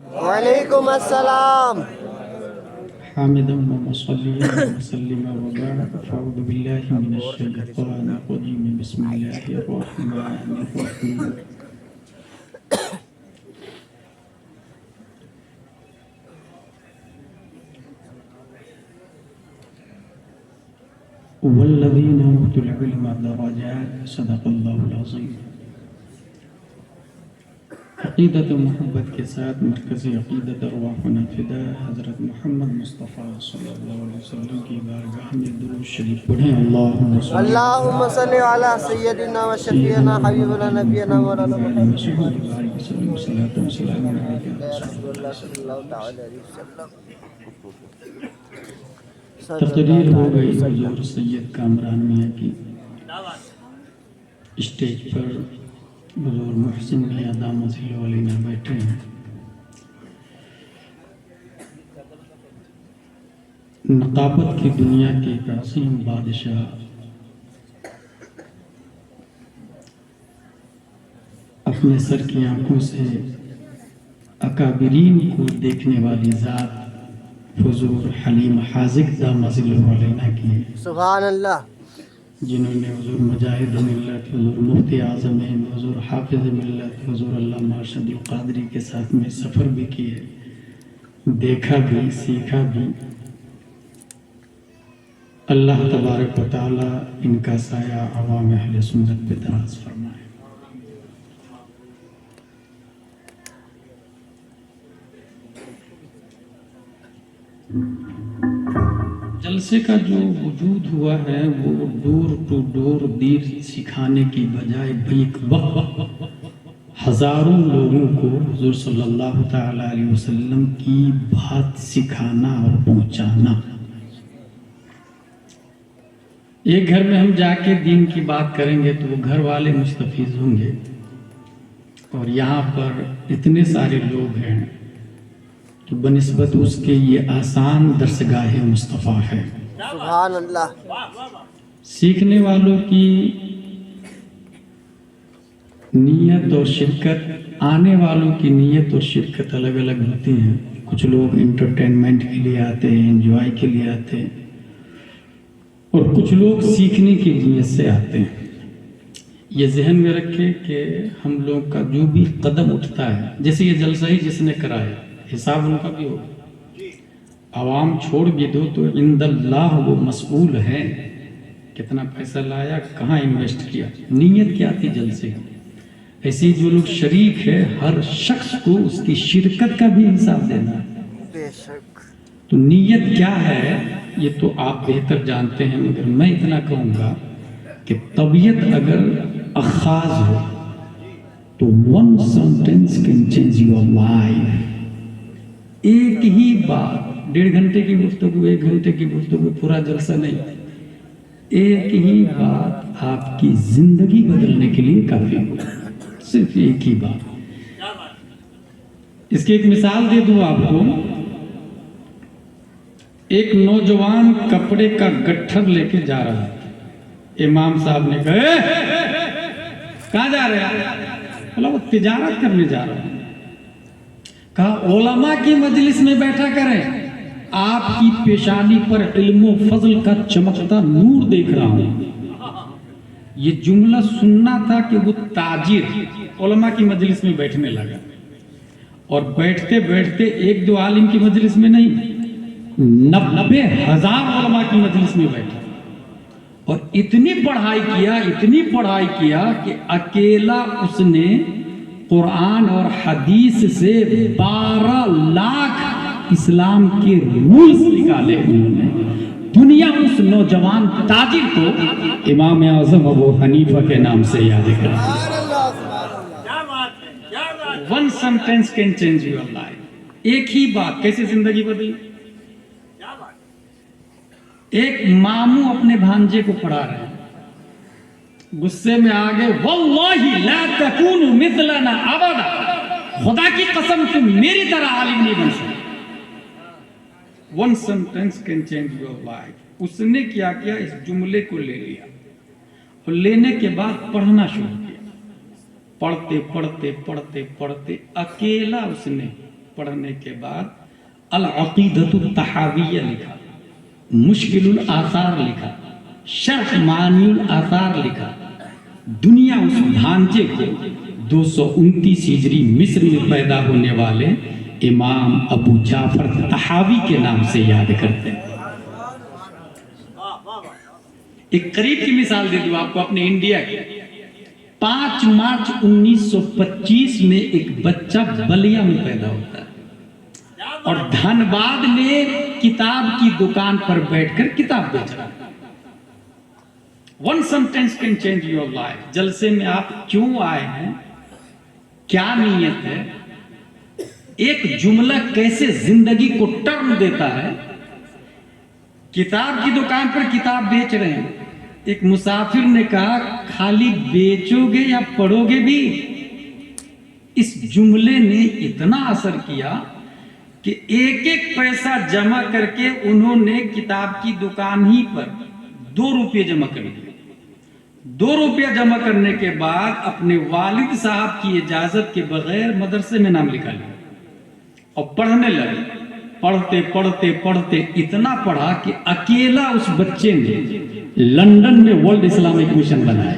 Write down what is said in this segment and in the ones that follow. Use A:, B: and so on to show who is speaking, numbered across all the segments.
A: وعلیکم السلام.
B: حامدا ومصليا ومسلما وبارك فاعوذ بالله من الشيطان الرجيم بسم الله الرحمن الرحيم والذين اوتوا العلم درجات صدق الله العظيم. عقیدت و محبت کے ساتھ مرکزی عقیدت ارواحنا فدا حضرت محمد مصطفیٰ صلی اللہ علیہ وسلم کی بارگاہ میں درود شریف پڑھیں. اللہم
A: صلی علی سیدنا و شفیعنا حبیبنا نبینا مولانا محمد
B: صلی اللہ علیہ
A: وسلم.
B: تقریر ہو گئی حضور سید کامران میاں کی. اسٹیج پر حضور محسن میاں دامت علینا بیٹھے ہیں. نقابت کی دنیا کے ایک عظیم بادشاہ اپنے سر کی آنکھوں سے اکابرین کو دیکھنے والی ذات حضور حلیم حاذق دامت علینا کی،
A: سبحان اللہ.
B: جنہوں نے حضور مجاہد ملت، حضور مفتی اعظم ہند، حضور حافظ ملت، حضور علامہ ارشد القادری کے ساتھ میں سفر بھی کیے، دیکھا بھی، سیکھا بھی. اللہ تبارک و تعالی ان کا سایہ عوام اہل سنت پہ دراز فرمائے. جلسے کا جو وجود ہوا ہے وہ ڈور ٹو ڈور دیر سکھانے کی بجائے بیک وقت ہزاروں لوگوں کو حضور صلی اللہ تعالی علیہ وسلم کی بات سکھانا اور پہنچانا. ایک گھر میں ہم جا کے دین کی بات کریں گے تو وہ گھر والے مستفیض ہوں گے، اور یہاں پر اتنے سارے لوگ ہیں تو بنسبت اس کے یہ آسان درسگاہ مصطفیٰ ہے.
A: سبحان اللہ.
B: سیکھنے والوں کی نیت اور شرکت، آنے والوں کی نیت اور شرکت الگ الگ ہوتی ہیں. کچھ لوگ انٹرٹینمنٹ کے لیے آتے ہیں، انجوائے کے لیے آتے ہیں، اور کچھ لوگ سیکھنے کی نیت سے آتے ہیں. یہ ذہن میں رکھے کہ ہم لوگ کا جو بھی قدم اٹھتا ہے، جیسے یہ جلسہ ہی جس نے کرایا، حساب ان کا بھی ہوگا. عوام چھوڑ بھی دو تو عند اللہ وہ مسئول ہے. کتنا پیسہ لایا، کہاں انویسٹ کیا، نیت کیا تھی جلسے کی. ایسے جو لوگ شریک ہے، ہر شخص کو اس کی شرکت کا بھی حساب دینا ہے.
A: بے شک.
B: تو نیت کیا ہے یہ تو آپ بہتر جانتے ہیں، مگر میں اتنا کہوں گا کہ طبیعت اگر اخاذ ہو تو one sentence can change your life. ایک ہی بات، 1.5 گھنٹے کی گفتگو، 1 گھنٹے کی گفتگو، پورا جلسہ نہیں، ایک ہی بات آپ کی زندگی بدلنے کے لیے کافی ہو. صرف ایک ہی بات. اس کی ایک مثال دے دوں آپ کو. ایک نوجوان کپڑے کا گٹھر لے کے جا رہا ہے. امام صاحب نے کہا کہاں جا رہے ہیں؟ بولا وہ تجارت کرنے جا رہا ہے. کہا علماء کی مجلس میں بیٹھا کریں، آپ کی پیشانی پر علم و فضل کا چمکتا نور دیکھ رہا ہوں. یہ جملہ سننا تھا کہ وہ تاجر علماء کی مجلس میں بیٹھنے لگا، اور بیٹھتے بیٹھتے 1-2 عالم کی مجلس میں نہیں، 90,000 علماء کی مجلس میں بیٹھا، اور اتنی پڑھائی کیا کہ اکیلا اس نے قرآن اور حدیث سے 12 لاکھ اسلام کے رولز نکالے. انہوں نے دنیا اس نوجوان تاجر کو امام اعظم ابو حنیفہ کے نام سے یاد کرتی. One sentence can change your life. ایک ہی بات کیسے زندگی بدلی. ایک ماموں اپنے بھانجے کو پڑھا رہے ہیں، غصے میں آگے واللہ لا تکونوا مثلنا ابدا، خدا کی قسم تم میری طرح عالم نہیں بن سکتے. One sentence can change your life. اس نے کیا اس جملے کو لے لیا، اور لینے کے بعد پڑھنا شروع کیا. پڑھتے پڑھتے پڑھتے پڑھتے اکیلا اس نے پڑھنے کے بعد العقیدۃ الطحاویہ لکھا، مشکل الآثار لکھا، شرح معانی الآثار لکھا. دنیا اس ڈھانچے کو 229 ہجری مصر میں پیدا ہونے والے امام ابو جعفر طحاوی کے نام سے یاد کرتے ہیں. ایک قریب کی مثال دے دوں آپ کو اپنے انڈیا کی. 5 مارچ 1925 میں ایک بچہ بلیا میں پیدا ہوتا ہے اور دھنباد میں کتاب کی دکان پر بیٹھ کر کتاب بیچ رہا ہے. One sentence can change your life. جلسے میں آپ کیوں آئے ہیں، کیا نیت ہے، ایک جملہ کیسے زندگی کو ٹرن دیتا ہے. کتاب کی دکان پر کتاب بیچ رہے ہیں. ایک مسافر نے کہا خالی بیچو گے یا پڑھو گے بھی؟ اس جملے نے اتنا اثر کیا کہ ایک ایک پیسہ جمع کر کے انہوں نے کتاب کی دکان ہی پر 2 روپے جمع کر دیے. 2 روپیہ جمع کرنے کے بعد اپنے والد صاحب کی اجازت کے بغیر مدرسے میں نام لکھا لیا اور پڑھنے لگے. پڑھتے پڑھتے پڑھتے اتنا پڑھا کہ اکیلا اس بچے نے لندن میں ورلڈ اسلامک مشن بنایا،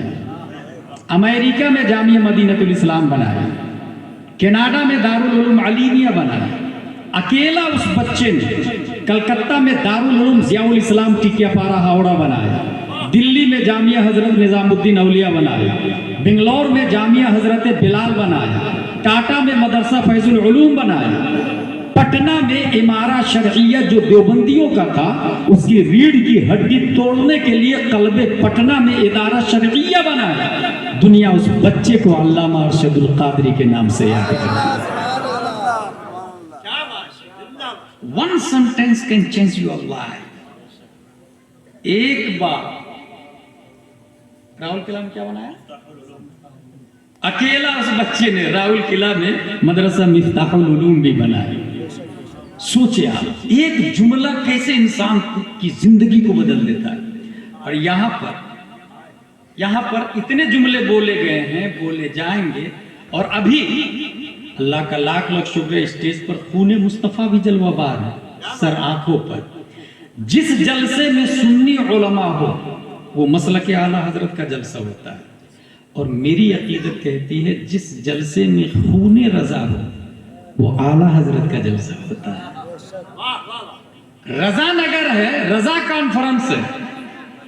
B: امریکہ میں جامعہ مدینہ الاسلام بنایا، کینیڈا میں دارالعلوم علیمیہ بنایا. اکیلا اس بچے نے کلکتہ میں دارالعلوم ضیاء الاسلام ٹکیا پارا ہاوڑا بنایا، دلی میں جامعہ حضرت نظام الدین اولیاء بنایا، بنگلور میں جامعہ حضرت بلال بنایا، ٹاٹا میں مدرسہ فیض العلوم بنایا، پٹنہ میں امارہ شرعیہ جو دیوبندیوں کا تھا اس کی ریڑھ کی ہڈی توڑنے کے لیے قلب پٹنہ میں ادارہ شرعیہ بنایا. دنیا اس بچے کو علامہ ارشد القادری کے نام سے یاد کرتی. One sentence can change your life. ایک بار راول قلعہ میں کیا بنایا؟ اکیلا اس بچے نے راول قلعہ میں مدرسہ مفتاح العلوم بھی بنایا. سوچے آپ ایک جملہ کیسے انسان کی زندگی کو بدل دیتا ہے. اور یہاں پر اتنے جملے بولے گئے ہیں، بولے جائیں گے. اور ابھی اللہ کا لاکھ لاکھ شکر ہے اسٹیج پر خون مصطفیٰ بھی جلوہ بار ہے سر آنکھوں پر. جس جلسے میں سنی علماء ہو وہ مسلک اعلیٰ حضرت کا جلسہ ہوتا ہے. اور میری عقیدت کہتی ہے جس جلسے میں خون رضا ہو وہ اعلیٰ حضرت کا جلسہ ہوتا ہے. رضا نگر ہے، رضا کانفرنس ہے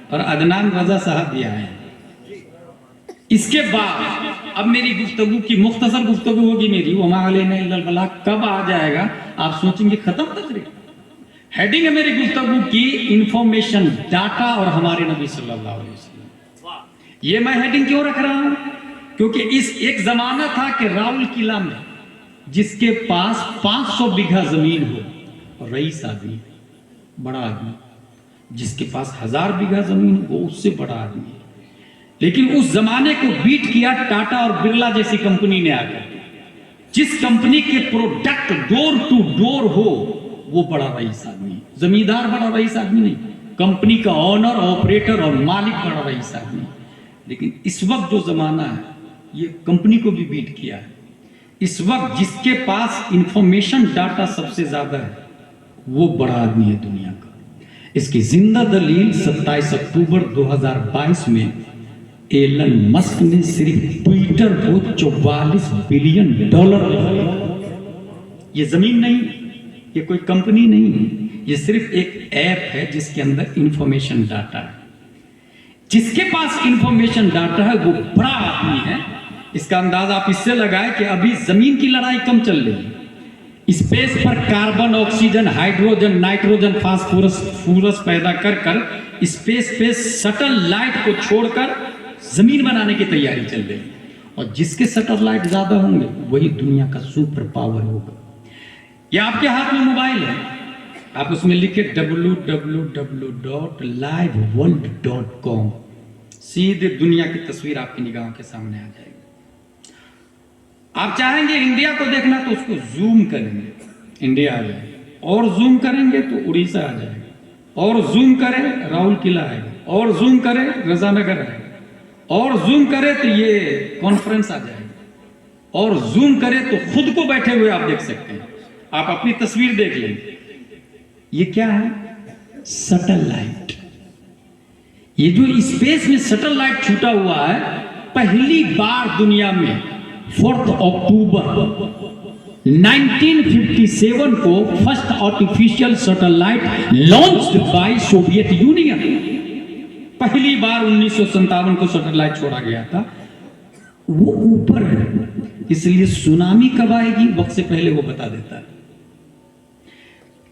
B: اور عدنان رضا صاحب بھی آئے ہیں. اس کے بعد اب میری گفتگو کی مختصر گفتگو ہوگی میری وما علینا الا البلاغ. کب آ جائے گا آپ سوچیں گے ختم تقریر. ہیڈنگ ہے میری گفتگو کی انفارمیشن ڈاٹا اور ہمارے نبی صلی اللہ علیہ وسلم. یہ میں ہیڈنگ کیوں رکھ رہا ہوں؟ کیونکہ اس ایک زمانہ تھا کہ راول قلعہ میں جس کے پاس 500 بیگھہ زمین ہو اور رئیس آدمی بڑا آدمی، جس کے پاس 1000 بیگھہ زمین ہو وہ اس سے بڑا آدمی ہے. لیکن اس زمانے کو بیٹ کیا ٹاٹا اور برلا جیسی کمپنی نے آ کر. جس کمپنی کے پروڈکٹ ڈور ٹو ڈور ہو وہ بڑا رئیس آدمی. زمیندار بڑا رئیس آدمی نہیں، کمپنی کا آنر آپریٹر اور مالک بڑا رئیس آدمی. لیکن اس وقت جو زمانہ ہے یہ کمپنی کو بھی بیٹ کیا ہے. اس وقت جس کے پاس انفارمیشن ڈاٹا سب سے زیادہ ہے وہ بڑا آدمی ہے دنیا کا. اس کی زندہ دلیل 27 اکتوبر 2022 میں ایلن مسک نے صرف ٹویٹر کو $44 بلین. یہ زمین نہیں، یہ کوئی کمپنی نہیں، یہ صرف ایک ایپ ہے جس کے اندر انفارمیشن ڈاٹا ہے. جس کے پاس انفارمیشن ڈاٹا ہے وہ بڑا آدمی ہے. اس کا انداز آپ اس سے لگائیں کہ ابھی زمین کی لڑائی کم چل رہی ہے. اسپیس پر carbon, oxygen, hydrogen, nitrogen, phosphorus پیدا کر کر اسپیس پہ سیٹلائٹ کو چھوڑ کر زمین بنانے کی تیاری چل رہی ہے. اور جس کے سیٹلائٹ زیادہ ہوں گے وہی دنیا کا سپر پاور ہوگا. یہ آپ کے ہاتھ میں موبائل ہے، آپ اس میں لکھیں www.liveworld.com. سیدھے دنیا کی تصویر آپ کی نگاہوں کے سامنے آ جائے گی. آپ چاہیں گے انڈیا کو دیکھنا تو اس کو زوم کریں گے انڈیا آ جائے گا، اور زوم کریں گے تو اڑیسہ آ جائے گا، اور زوم کریں راول قلعہ آئے گا، اور زوم کریں رضا نگر آئے گا، اور زوم کرے تو یہ کانفرنس آ جائے گا، اور زوم کرے تو خود کو بیٹھے ہوئے آپ دیکھ سکتے ہیں. آپ اپنی تصویر دیکھ لیں. یہ کیا ہے؟ سیٹلائٹ. یہ جو اسپیس میں سیٹلائٹ چھوٹا ہوا ہے، پہلی بار دنیا میں 4 اکتوبر 1957 کو first artificial satellite launched by Soviet union. پہلی بار 1957 کو سیٹلائٹ چھوڑا گیا تھا. وہ اوپر ہے، اس لیے سونامی کب آئے گی وقت سے پہلے وہ بتا دیتا ہے.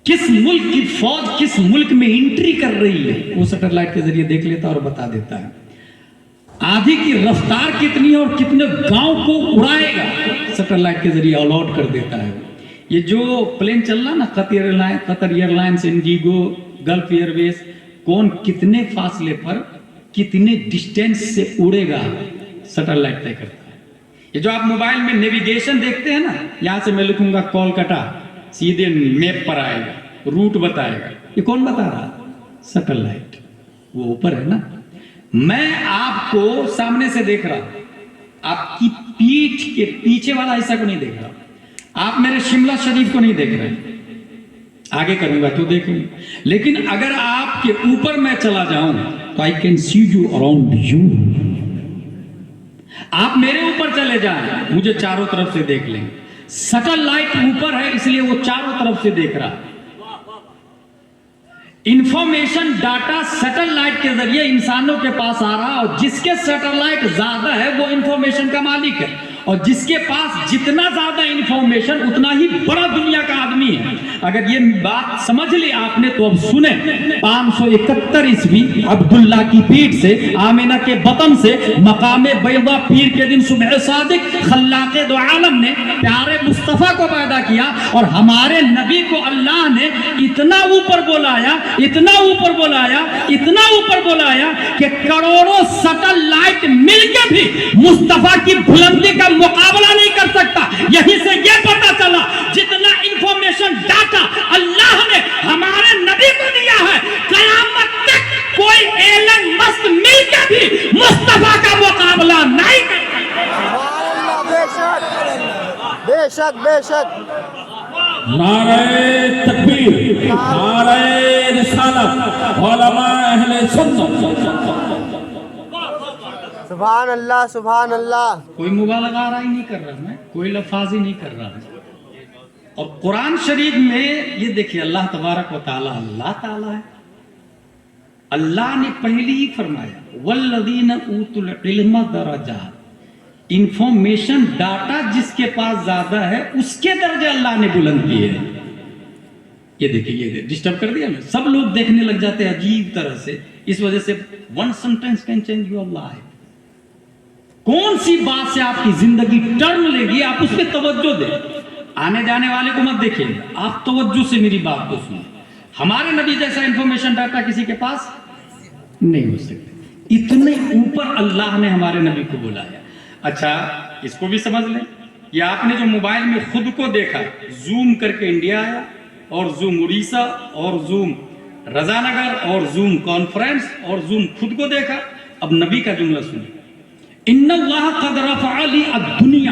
B: کس ملک کی فوج کس ملک میں انٹری کر رہی ہے وہ سیٹلائٹ کے ذریعے دیکھ لیتا اور بتا دیتا ہے. آدھی کی رفتار کتنی ہے اور کتنے گاؤں کو اڑائے گا سیٹلائٹ کے ذریعے الاٹ کر دیتا ہے. یہ جو پلین چل رہا نا، Qatar airlines, IndiGo, Gulf airways, کون کتنے فاصلے پر کتنے ڈسٹینس سے اڑے گا سیٹلائٹ طے کرتا ہے. یہ جو آپ موبائل میں نیویگیشن دیکھتے ہیں نا، یہاں سے میں لکھوں گا کولکتہ، سیدھے میپ پر آئے گا، روٹ بتائے گا. یہ کون بتا رہا؟ سیٹلائٹ. وہ اوپر ہے نا. میں آپ کو سامنے سے دیکھ رہا ہوں، آپ کی پیٹھ کے پیچھے والا حصہ کو نہیں دیکھ رہا. آپ میرے شملہ شریف کو نہیں دیکھ رہے. آگے کروں گا تو دیکھیں. لیکن اگر آپ کے اوپر میں چلا جاؤں تو I can see you around you. آپ میرے اوپر چلے جائیں، مجھے چاروں طرف سے دیکھ لیں. سیٹلائٹ اوپر ہے اس لیے وہ چاروں طرف سے دیکھ رہا. انفارمیشن ڈاٹا سیٹلائٹ کے ذریعے انسانوں کے پاس آ رہا، اور جس کے سیٹلائٹ زیادہ ہے وہ انفارمیشن کا مالک ہے، اور جس کے پاس جتنا زیادہ انفارمیشن اتنا ہی بڑا دنیا کا آدمی ہے. اگر یہ بات سمجھ لی آپ نے تو اب سنیں. 571 عیسوی عبداللہ کی پیٹھ سے، آمینہ کے بطن سے، مقام بیضا پیر کے دن صبح صادق خلاق دو عالم نے پیارے مصطفیٰ کو پیدا کیا، اور ہمارے نبی کو اللہ نے اتنا اوپر بلایا، اتنا اوپر بلایا، اتنا اوپر بلایا کہ کروڑوں سیٹلائٹ مل کے بھی مصطفیٰ کی بلندی کا مقابلہ نہیں کر سکتا. یہیں سے یہ پتا چلا جتنا انفارمیشن ڈاٹا اللہ نے ہمارے نبی کو دیا ہے، قیامت تک کوئی ایلن مسک مل کے بھی مصطفیٰ کا مقابلہ نہیں کر سکتا.
A: بے شک بے شک بے شک.
C: نعرہ تکبیر، نعرہ رسالت، علماء اہل سنت.
A: سبحان اللہ سبحان اللہ.
B: کوئی مبالغہ آرا ہی نہیں کر رہا، میں کوئی لفاظ ہی نہیں کر رہا. اور قرآن شریف میں یہ دیکھیں، اللہ تبارک و تعالی اللہ تعالی ہے. اللہ نے پہلی ہی فرمایا والذین اوتوا العلم درجات. انفارمیشن ڈاٹا جس کے پاس زیادہ ہے اس کے درجے اللہ نے بلند کیے ہیں. یہ دیکھیں، یہ ڈسٹرب کر دیا میں. سب لوگ دیکھنے لگ جاتے ہیں عجیب طرح سے. اس وجہ سے one sentence can change your life. کون سی بات سے آپ کی زندگی ٹرن لے گی، آپ اس پہ توجہ دیں. آنے جانے والے کو مت دیکھیں، آپ توجہ سے میری بات کو سنیں. ہمارے نبی جیسا انفارمیشن ڈاٹا کسی کے پاس نہیں ہو سکتا. اتنے اوپر اللہ نے ہمارے نبی کو بلایا. اچھا اس کو بھی سمجھ لیں. یہ آپ نے جو موبائل میں خود کو دیکھا، زوم کر کے انڈیا آیا، اور زوم اڑیسہ، اور زوم رضا نگر، اور زوم کانفرنس، اور زوم خود کو دیکھا. اب نبی کا جملہ سنیں. ان اللہ قد رفع لی الدنیا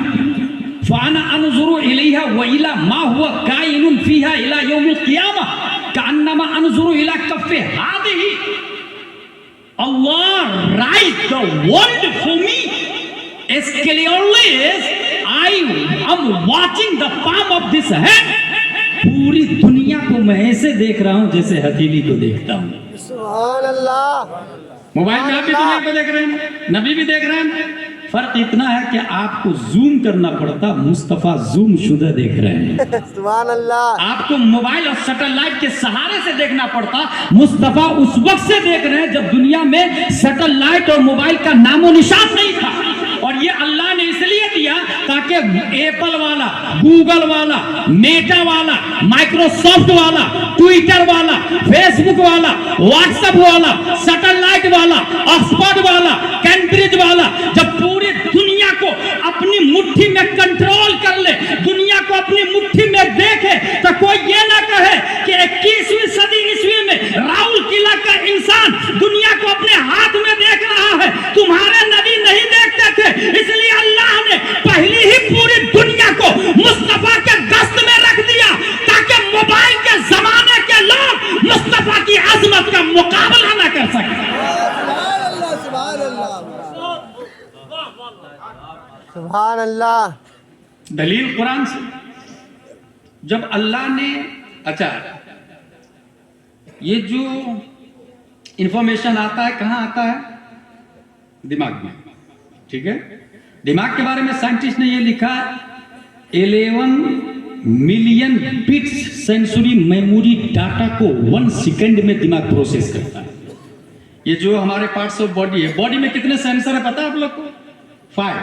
B: فانا انظر الیہا والى ما هو کائن فیہا الى یوم القیامہ کانما انظر الى کف ہذہ. Allah write the world for me as clearly as I am watching the palm of this hand. پوری دنیا کو میں ایسے دیکھ رہا ہوں جیسے ہتھیلی کو دیکھتا ہوں.
A: سبحان اللہ.
B: موبائل میں آپ بھی دنیا کو دیکھ رہے ہیں، نبی بھی دیکھ رہے ہیں. فرق اتنا ہے کہ آپ کو زوم کرنا پڑتا، مصطفیٰ زوم شدہ دیکھ رہے ہیں.
A: سبحان اللہ.
B: آپ کو موبائل اور سیٹلائٹ کے سہارے سے دیکھنا پڑتا، مصطفیٰ اس وقت سے دیکھ رہے ہیں جب دنیا میں سیٹلائٹ اور موبائل کا نام و نشان نہیں تھا. اور یہ اللہ نے اس لیے دیا تاکہ ایپل والا، گوگل والا، میٹا والا، مائکروسافٹ والا، ٹویٹر والا، فیس بک والا، واٹس ایپ والا، سیٹلائٹ والا، آکسفورڈ والا، کیمبرج والا جب پوری دنیا کو اپنی مٹھی میں کنٹرول کر لے، دنیا کو اپنی مٹھی میں دیکھے، تو کوئی یہ نہ کہے کہ 21ویں صدی عیسوی میں راؤل قلعہ کا انسان دنیا کو اپنے ہاتھ میں دیکھ رہا ہے. تمہارے نبی نہیں دیکھتے تھے، اس لیے اللہ نے پہلی ہی پوری دنیا کو مصطفیٰ کے دست میں رکھ دیا
A: سبحان اللہ.
B: دلیل قرآن سے. جب اللہ نے اچھا یہ جو انفارمیشن آتا ہے کہاں آتا ہے؟ دماغ میں. ٹھیک ہے. دماغ کے بارے میں سائنٹسٹ نے یہ لکھا 11 million bits sensory memory data کو 1 سیکنڈ میں دماغ پروسیس کرتا ہے. یہ جو ہمارے پارٹس آف باڈی ہے, باڈی میں کتنے سینسر ہے پتا ہے آپ لوگ کو؟ 5.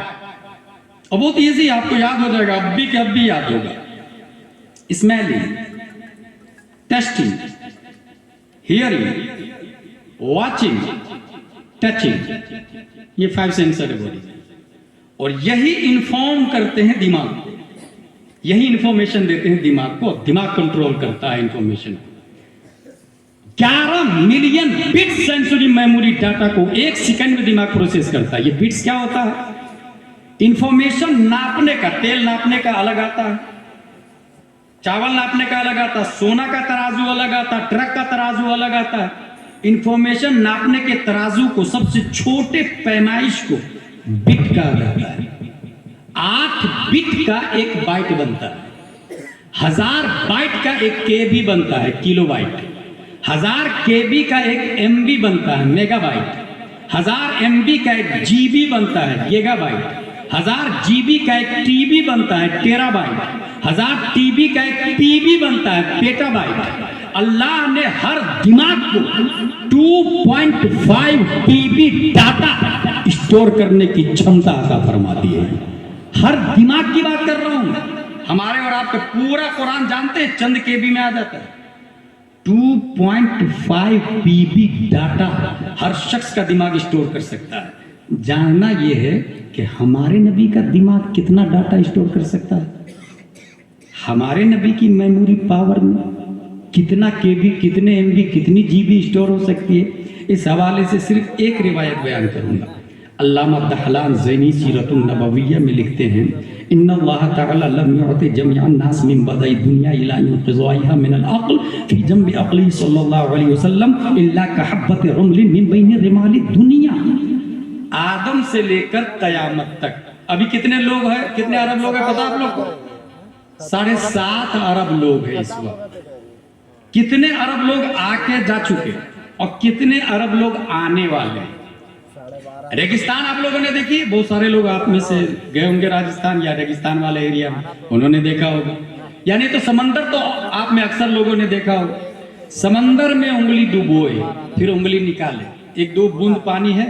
B: اور بہت ایزی, آپ کو یاد ہو جائے گا, اب بھی یاد ہوگا. Smelling, testing, hearing, watching, touching, یہ 5 سینسر ہے باڈی. اور یہی انفارم کرتے ہیں دماغ کو, یہی انفارمیشن دیتے ہیں دماغ کو. دماغ کنٹرول کرتا ہے انفارمیشن کو. 11 million but sensory memory data کو 1 سیکنڈ میں دماغ پروسیس کرتا ہے. یہ بٹس کیا ہوتا ہے؟ انفارمیشن ناپنے کا. تیل ناپنے کا الگ آتا ہے, چاول ناپنے کا الگ آتا ہے, سونا کا ترازو الگ آتا ہے, ٹرک کا ترازو الگ آتا ہے. انفارمیشن ناپنے کے ترازو کو, سب سے چھوٹے پیمائش کو بٹ کہا جاتا ہے. 8 بٹ کا 1 بائٹ بنتا ہے. 1000 بائٹ کا 1 KB بنتا ہے, کلو بائٹ. 1000 KB کا 1 MB بنتا ہے, میگا بائٹ. 1000 MB کا 1 GB بنتا ہے, گیگا بائٹ. 1000 GB کا 1 TB بنتا ہے, ٹیرا بائٹ. 1000 TB کا 1 PB بنتا ہے, پیٹا بائٹ. اللہ نے ہر دماغ کو 2.5 PB ڈاٹا اسٹور کرنے کی چھمتا عطا فرما دی ہے. ہر دماغ کی بات کر رہا ہوں. ہمارے اور آپ کا پورا قرآن جانتے ہیں چند KB میں آ جاتا ہے. 2.5 PB ڈاٹا ہر شخص کا دماغ اسٹور کر سکتا ہے. جاننا یہ ہے کہ ہمارے نبی کا دماغ کتنا ڈاٹا اسٹور کر سکتا ہے. ہمارے نبی کی میموری پاور میں کتنا KB, کتنے MB, کتنی GB اسٹور ہو سکتی ہے. اس حوالے سے صرف ایک روایت بیان کروں گا. علامہ دہلان زینی سیرت النبویہ میں لکھتے ہیں ان اللہ تعالی لم يعط جميع الناس من بدء الدنيا الى انقضائها من العقل في جنب عقله صلی اللہ علیہ وسلم الا كحبة رمل من بين رمال الدنيا. آدم سے لے کر قیامت تک ابھی کتنے لوگ ہیں, کتنے ارب لوگ ہیں پتہ آپ لوگ کو؟ 7.5 ارب لوگ ہیں اس وقت. کتنے ارب لوگ آ کے جا چکے اور کتنے ارب لوگ آنے والے ہیں. ریگستان آپ لوگوں نے دیکھی, بہت سارے لوگ آپ میں سے گئے ہوں گے راجستان یا ریگستان والے ایریا میں, انہوں نے دیکھا ہوگا. یعنی تو سمندر تو آپ میں اکثر لوگوں نے دیکھا ہوگا. سمندر میں انگلی ڈبوئے پھر انگلی نکالے, 1-2 بوند پانی ہے,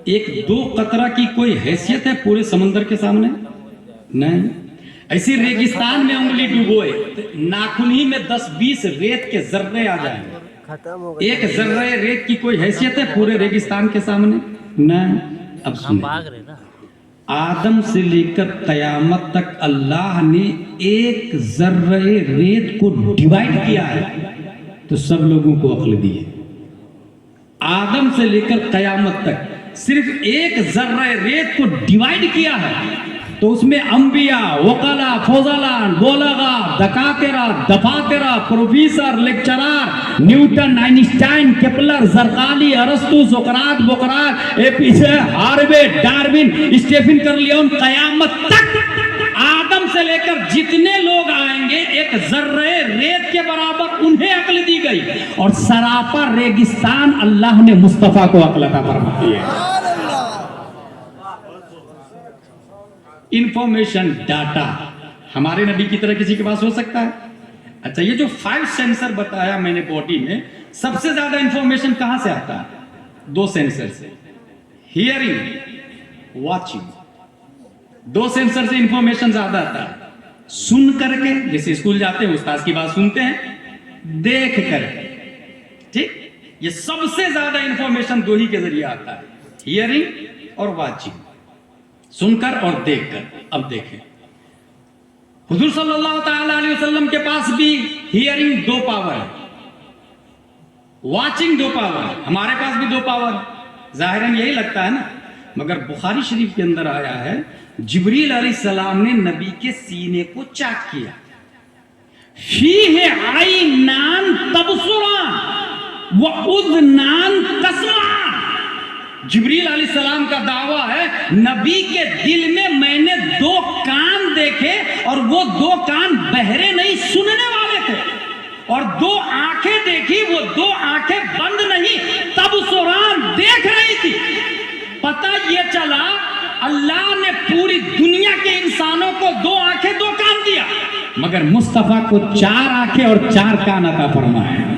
B: 1-2 قطرہ کی کوئی حیثیت ہے پورے سمندر کے سامنے؟ نہیں. ایسی ریگستان میں انگلی ڈبوئے, ناخن ہی میں 10-20 ریت کے ذرے آ جائیں, ایک ذرہ ریت کی کوئی حیثیت ہے پورے ریگستان کے سامنے؟ نہیں. اب سنیں, آدم سے لے کر قیامت تک اللہ نے ایک ذرہ ریت کو ڈیوائیڈ کیا ہے تو سب لوگوں کو عقل دی ہے. آدم سے لے کر قیامت تک صرف ایک ذرہ ریت کو ڈیوائیڈ کیا ہے تو اس میں انبیاء, وکلا, فضلاء, بلغاء, دکاترہ, دفاترہ, professor, lecturer, Newton, Einstein, Kepler, زرقالی, ارسطو, سقراط, بقراط, ایپیسے, ہاروے, ڈارون, اسٹیفن کرلیون, قیامت تک آدم سے لے کر جتنے لوگ آئیں گے ایک ذرہ ریت کے برابر انہیں عقل دی گئی. اور سراپا ریگستان اللہ نے مصطفیٰ کو عقل عطا فرما دی ہے. انفارمیشن ڈاٹا ہمارے نبی کی طرح کسی کے پاس ہو سکتا ہے؟ اچھا, یہ جو 5 سینسر بتایا میں نے باڈی میں, سب سے زیادہ انفارمیشن کہاں سے آتا ہے؟ 2 سینسر سے, ہیئرنگ, واچنگ. 2 سینسر سے انفارمیشن زیادہ آتا ہے. سن کر کے, جیسے اسکول جاتے ہیں استاد کی بات سنتے ہیں, دیکھ کر کے. ٹھیک, یہ سب سے زیادہ انفارمیشن 2 ہی کے ذریعے آتا ہے, ہیئرنگ اور واچنگ. سن کر اور دیکھ کر. اب دیکھیں, حضور صلی اللہ تعالی علیہ وسلم کے پاس بھی ہیئرنگ 2 پاور ہے, واچنگ 2 پاور ہے, ہمارے پاس بھی 2 پاور ہے. ظاہراً یہی لگتا ہے نا, مگر بخاری شریف کے اندر آیا ہے جبریل علیہ السلام نے نبی کے سینے کو چاک کیا. فیہ عینان تبصران و اذنان تسمعان. جبریل علیہ السلام کا دعویٰ ہے نبی کے دل میں میں نے 2 کان دیکھے اور وہ 2 کان بہرے نہیں سننے والے تھے، اور 2 آنکھیں دیکھی وہ 2 آنکھیں بند نہیں تبصران دیکھ رہی تھی۔ پتہ یہ چلا اللہ نے پوری دنیا کے انسانوں کو 2 آنکھیں 2 کان دیا، مگر مصطفیٰ کو 4 آنکھیں اور 4 کان عطا فرمایا۔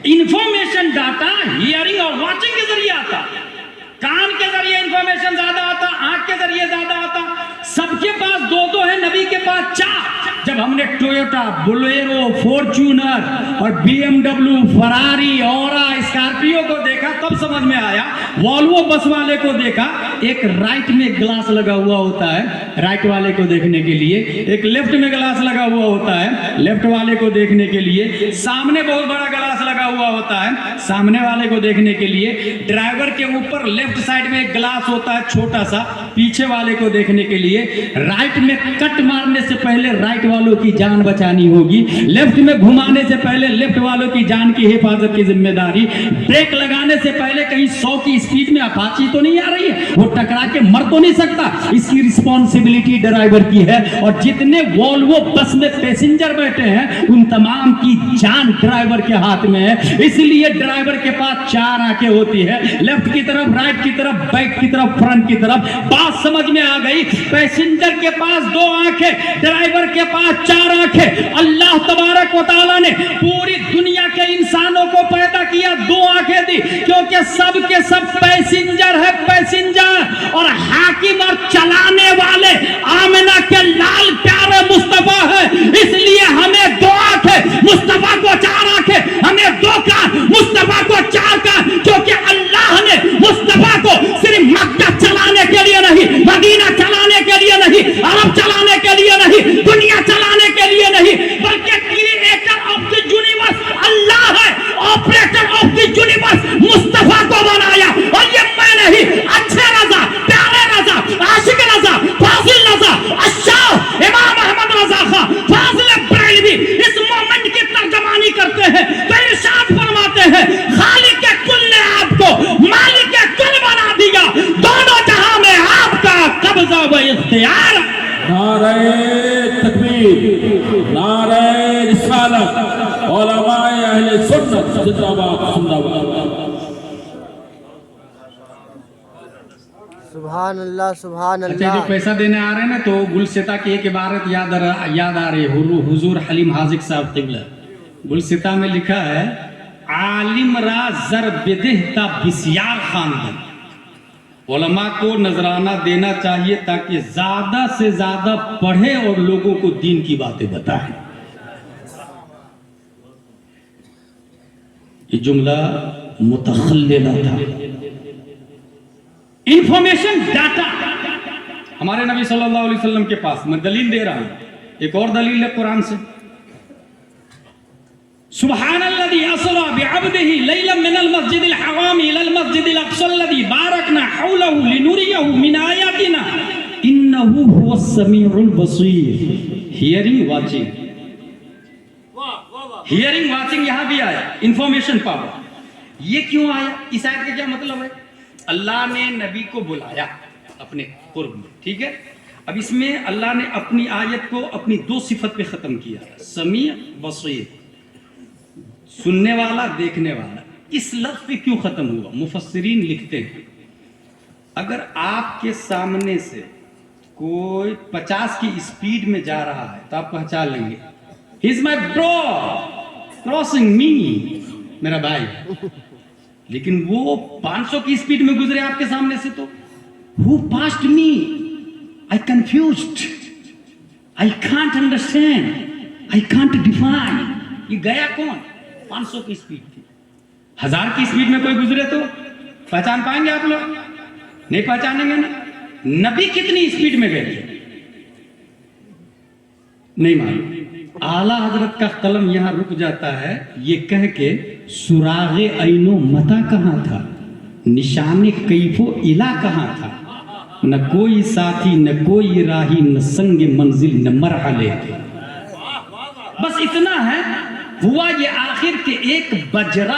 B: انفارمیشن ڈاٹا ہیئرنگ اور واچنگ کے ذریعے آتا، کان کے ذریعے انفارمیشن زیادہ آتا، آنکھ کے ذریعے زیادہ آتا۔ سب کے پاس 2 ہے، نبی کے پاس 4۔ جب ہم نے ٹویوٹا، بولیرو، فورچونر اور بی ایم ڈبلیو، فراری، اورا، اسکارپیو کو دیکھا تب سمجھ میں آیا، والوو بس والے کو دیکھا، ایک رائٹ میں گلاس لگا ہوا ہوتا ہے رائٹ والے کو دیکھنے کے لیے، ایک لیفٹ میں گلاس لگا ہوا ہوتا ہے لیفٹ والے کو دیکھنے کے لیے، سامنے بہت بڑا گلاس لگا ہوا ہوتا ہے سامنے والے کو دیکھنے کے لیے، ڈرائیور کے اوپر لیفٹ سائڈ میں ایک گلاس ہوتا ہے چھوٹا سا پیچھے والے کو دیکھنے کے لیے۔ رائٹ میں کٹ مارنے سے پہلے رائٹ والوں کی جان بچانی ہوگی، لیفٹ میں گھمانے سے پہلے لیفٹ والوں کی جان کی حفاظت کی ذمہ داری، بریک لگانے سے پہلے کہیں 100 کی اسپیڈ میں اپاچی تو نہیں آ رہی ہے، وہ ٹکرا کے مر تو نہیں سکتا، اس کی رسپانسبلٹی ڈرائیور کی ہے۔ اور جتنے والوو بس میں پیسنجر بیٹھے ہیں ان تمام کی جان ڈرائیور کے ہاتھ میں ہے، اس لیے ڈرائیور کے پاس 4 آنکھیں ہوتی ہے، لیفٹ کی طرف، رائٹ کی طرف، بیک کی طرف، فرنٹ کی طرف۔ بات سمجھ میں آ گئی؟ پیسنجر کے پاس 2 آنکھیں، ڈرائیور کے پاس 4 آنکھیں۔ اللہ تبارک و تعالیٰ نے پوری دنیا کے انسانوں کو پیدا کیا، 2 آنکھیں دی، کیونکہ سب کے سب پیسنجر ہے، پیسنجر، اور حاکم اور چلانے والے آمنہ کے لال پیارے مصطفیٰ ہے، اس لیے ہمیں 2 آنکھیں، مصطفیٰ کو 4 آنکھیں، ہمیں 2 کان، مصطفیٰ کو 4 کان، کیونکہ اللہ نے مصطفیٰ کو صرف مکہ چلانے کے لیے نہیں، مدینہ چلانے کے لیے نہیں، عرب چلانے کے لیے نہیں، دنیا چلانے کے لیے نہیں، بلکہ کریٹر آف دی یونیورس اللہ ہے، آپریٹر آف دی یونیورس مصطفیٰ کو بنایا۔ اور یہ میں نہیں، اچھے رضا، پیارے رضا، عاشق رضا، فاضل رضا، الشاہ امام احمد رضا خان فاضل بریلوی اس مومنٹ کی ترجمانی کرتے ہیں تو ارشاد فرماتے ہیں خالق کل نے آپ کو مالک کل بنا دیا، دونوں جہاں میں آپ کا قبضہ و اختیار۔
C: نعرہ تکبیر، نعرہ رسالت، علماء اہل سنت زندہ باد، زندہ باد۔
A: سبحان اللہ، سبحان
B: اچھا، جو
A: اللہ۔
B: پیسہ دینے آ رہے ہیں نا تو گلستہ کی ایک عبارت یاد آ رہی ہے، حضور حلیم حاذق صاحب قبلہ گلستہ میں لکھا ہے عالم را زر بدہ تا بسیار خواندن۔ علماء کو نذرانہ دینا چاہیے تاکہ زیادہ سے زیادہ پڑھے اور لوگوں کو دین کی باتیں بتائیں۔ یہ جملہ متخللہ تھا۔ انفارمیشن ڈاٹا ہمارے نبی صلی اللہ علیہ وسلم کے پاس، میں دلیل دے رہا ہوں، ایک اور دلیل ہے قرآن سے۔ سبحان الذي اسرى بعبده ليلا من المسجد الحرام الى المسجد الاقصى الذي باركنا حوله لنريه من آياتنا انه هو السميع البصير۔ ہیئرنگ واچنگ، ہیئرنگ واچنگ یہاں بھی آیا، انفارمیشن پاور۔ یہ کیوں آیا؟ اس آیت کا کیا مطلب ہے؟ اللہ نے نبی کو بلایا اپنے قرب میں، ٹھیک ہے؟ اب اس میں اللہ نے اپنی آیت کو اپنی 2 صفت پہ ختم کیا، سمیع بصیر، سننے والا دیکھنے والا۔ اس لفظ پہ کیوں ختم ہوا؟ مفسرین لکھتے ہیں اگر آپ کے سامنے سے کوئی 50 کی اسپیڈ میں جا رہا ہے تو آپ پہچان لیں گے He is my bro, crossing me، میرا بھائی۔ لیکن وہ 500 کی اسپیڈ میں گزرے آپ کے سامنے سے تو Who passed me? I confused, I can't understand, I can't define۔ یہ گیا کون؟ 500 کی اسپیڈ تھی۔ 1000 کی اسپیڈ میں کوئی گزرے تو پہچان پائیں گے آپ لوگ؟ نہیں پہچانیں گے نا۔ نبی کتنی اسپیڈ میں گئے تھے؟ نہیں معلوم۔ اعلیٰ حضرت کا قلم یہاں رک جاتا ہے یہ کہہ کے سراغ عین و متا کہاں تھا، نشان کیف و الا کہاں تھا، نہ کوئی ساتھی نہ کوئی راہی نہ سنگ منزل نہ مرحلے تھے۔ بس اتنا ہے، ہوا یہ آخر کے ایک بجرا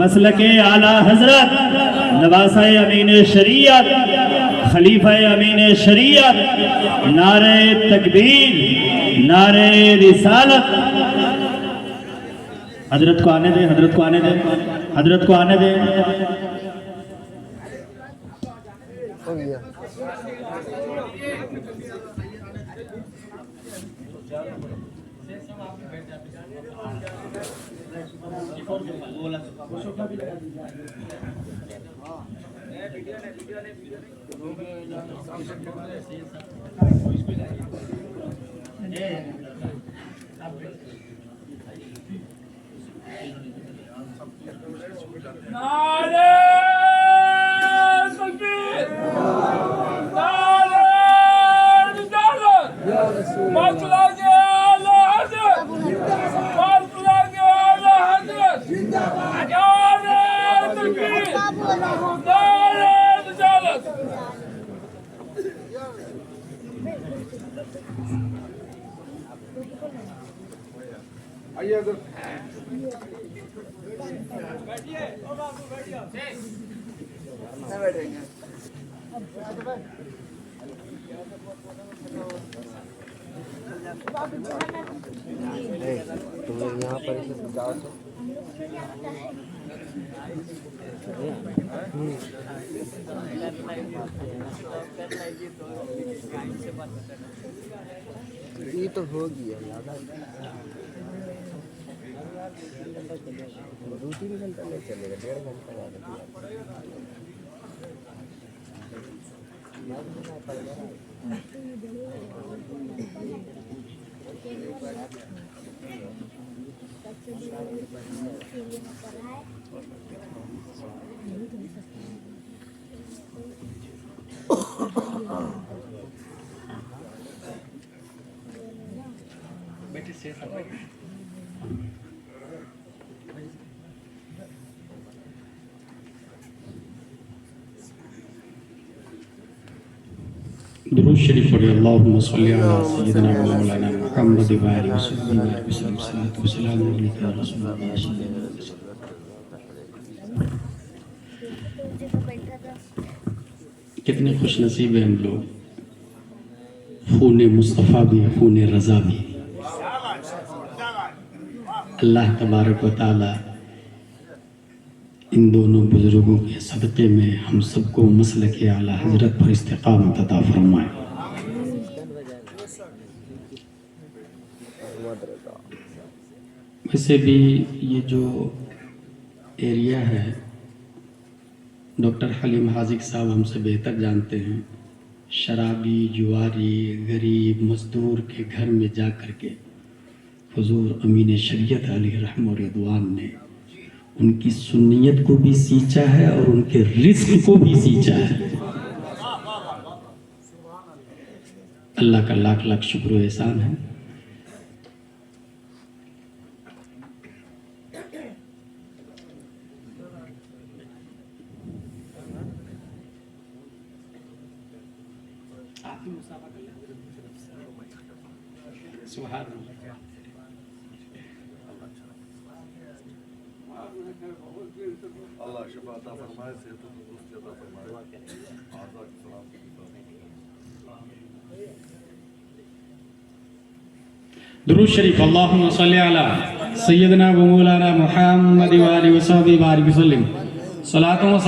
D: مسلک اعلی حضرت نواسہ امین شریعت خلیفہ امین شریعت نعرہ تکبیر نعرہ رسالت. حضرت کو آنے دیں حضرت کو آنے دیں حضرت کو آنے دیں.
A: ہو گیا.
C: نعرہ تکبیر نعرہ رسالت مسلک اعلی حضرت مسلک اعلی حضرت نعرہ تکبیر نعرہ رسالت.
A: تم لوگ یہاں پر اسے بچاؤ تو یہ تو ہو گیا دو تین گھنٹہ نہیں چلے گا 1.5 گھنٹہ
B: درود شریف پڑھیں. اللہم صلی علی سیدنا و مولانا محمد و آلہ وصحبہ وسلم. صلاۃ و سلام علیک یا رسول اللہ صلی اللہ علیہ وسلم. کتنے خوش نصیب ہیں ہم لوگ. خون مصطفیٰ بھی خون رضا بھی. اللہ تبارک و تعالی ان دونوں بزرگوں کے صدقے میں ہم سب کو مسلک اعلی حضرت پر استقامت عطا فرمائے. ویسے بھی یہ جو ایریا ہے ڈاکٹر حلیم حاذق صاحب ہم سے بہتر جانتے ہیں. شرابی جواری غریب مزدور کے گھر میں جا کر کے حضور امین شریعت علیہ رحمہ و رضوان نے ان کی سنیت کو بھی سینچا ہے اور ان کے رزق کو بھی سینچا ہے. اللہ کا لاکھ لاکھ شکر و احسان ہے. سبحان اللہ.
E: اللہ شفا عطا فرمائے صحت و تندرستی عطا فرمائے. آزاد سلام.
B: درود شریف. اللہم صلی علی سیدنا و مولانا محمد و آلہ وصحبہ وسلم. صلاۃ و